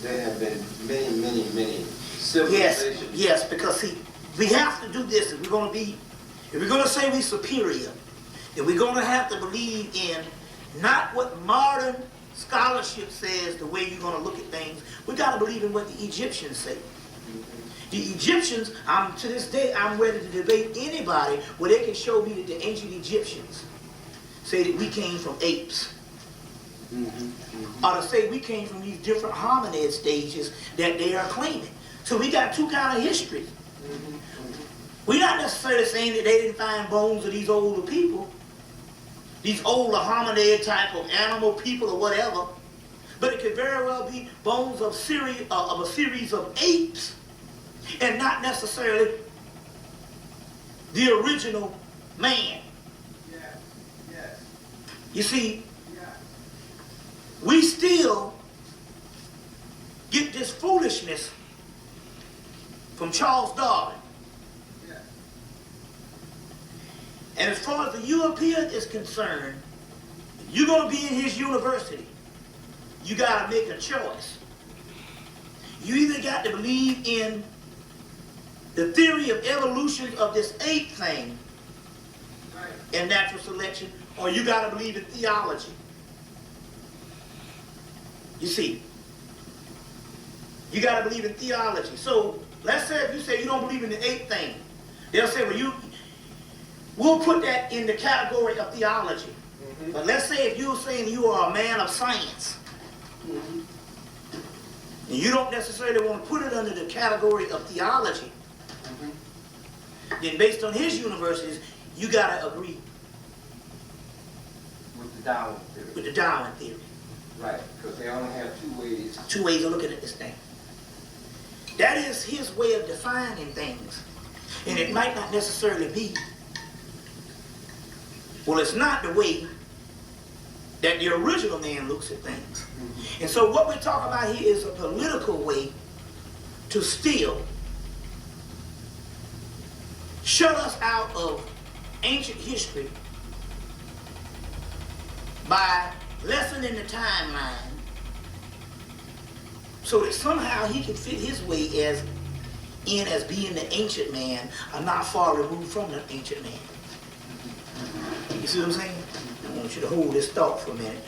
there have been many civilizations. Yes, because see, we have to do this if we're going to say we're superior, if we're going to have to believe in not what modern scholarship says, the way you're going to look at things, we got to believe in what the Egyptians say. The Egyptians, to this day, I'm ready to debate anybody where they can show me that the ancient Egyptians say that we came from apes. Or to say we came from these different hominid stages that they are claiming. So we got two kind of histories. We're not necessarily saying that they didn't find bones of these older people, these older hominid type of animal people or whatever, but it could very well be bones of a series of apes, and not necessarily the original man. Yes. You see, we still get this foolishness from Charles Darwin. Yes. And as far as the European is concerned, if you're going to be in his university, you got to make a choice. You either got to believe in the theory of evolution of this ape thing and natural selection, or you got to believe in theology. You see, you got to believe in theology. So let's say if you say you don't believe in the ape thing, they'll say, well, we'll put that in the category of theology. But let's say if you're saying you are a man of science, and you don't necessarily want to put it under the category of theology, then based on his universities, you got to agree With the Darwin theory. with the Darwin theory. Right, because they only have two ways. Two ways of looking at this thing. That is his way of defining things. And it might not necessarily be. Well, it's not the way that the original man looks at things. And so what we're talking about here is a political way to still shut us out of ancient history by lessening the timeline so that somehow he can fit his way as being the ancient man or not far removed from the ancient man. You see what I'm saying? I want you to hold this thought for a minute.